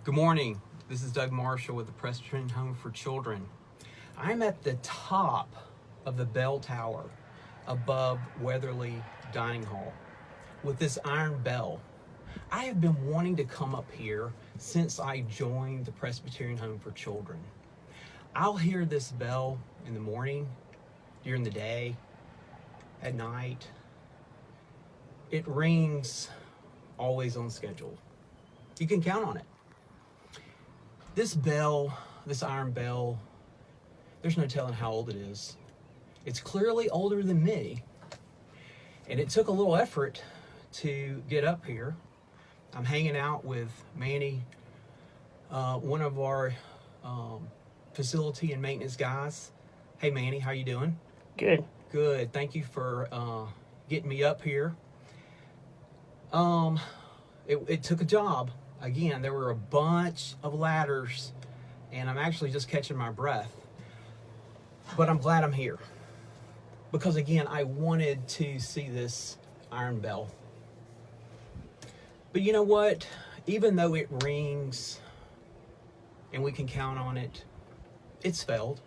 Good morning. This is Doug Marshall with the Presbyterian Home for Children. I'm at the top of the bell tower above Weatherly Dining Hall with this iron bell. I have been wanting to come up here since I joined the Presbyterian Home for Children. I'll hear this bell in the morning, during the day, at night. It rings always on schedule. You can count on it. This bell, this iron bell, there's no telling how old it is. It's clearly older than me, and it took a little effort to get up here. I'm hanging out with Manny, one of our facility and maintenance guys. Hey Manny, how you doing? Good. Good. Thank you for getting me up here. It took a job. Again, there were a bunch of ladders, and I'm actually just catching my breath. But I'm glad I'm here. Because again, I wanted to see this iron bell. But you know what? Even though it rings and we can count on it, it's failed.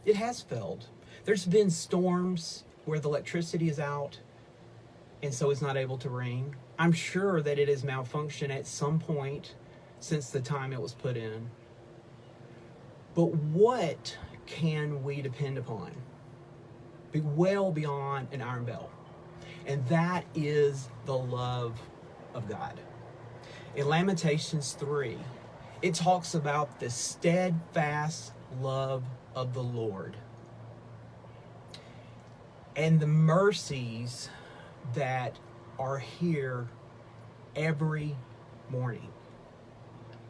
It has failed. There's been storms where the electricity is out and so it's not able to ring. I'm sure that it has malfunctioned at some point since the time it was put in. But what can we depend upon? Be well beyond an iron bell. And that is the love of God. In Lamentations 3, it talks about the steadfast love of the Lord and the mercies that are here every morning.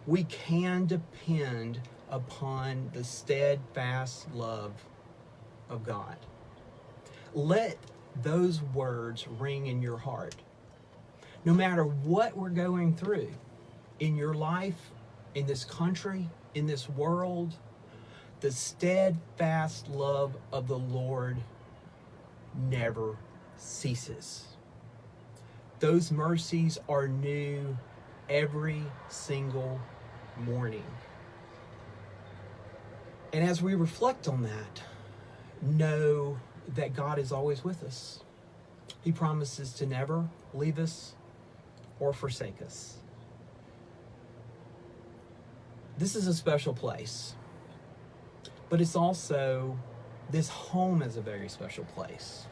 We can depend upon the steadfast love of God. Let those words ring in your heart. No matter what we're going through in your life, in this country, in this world, the steadfast love of the Lord never ceases. Those mercies are new every single morning. And as we reflect on that, know that God is always with us. He promises to never leave us or forsake us. This is a special place, but it's also, this home is a very special place.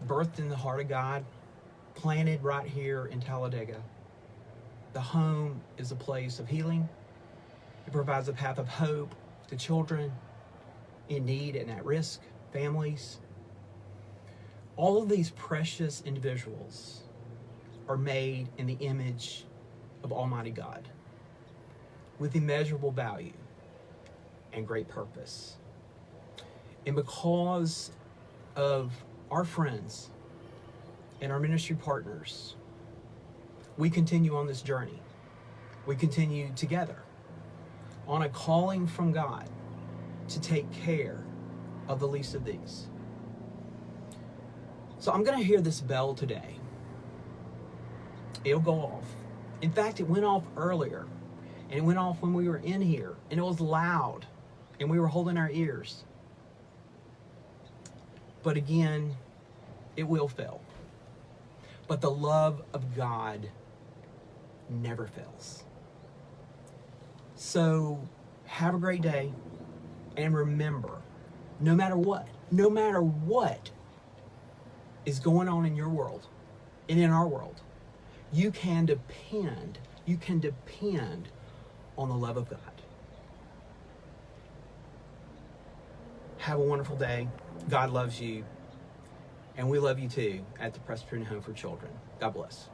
Birthed in the heart of God, planted right here in Talladega. The home is a place of healing. It provides a path of hope to children in need and at risk, families. All of these precious individuals are made in the image of Almighty God with immeasurable value and great purpose. And because of our friends and our ministry partners, we continue on this journey. We continue together on a calling from God to take care of the least of these. So I'm going to hear this bell today. It'll go off. In fact, it went off earlier, and it went off when we were in here, and it was loud, and we were holding our ears. But again, it will fail. But the love of God never fails. So have a great day, and remember, no matter what is going on in your world and in our world, you can depend on the love of God. Have a wonderful day. God loves you, and we love you too at the Presbyterian Home for Children. God bless.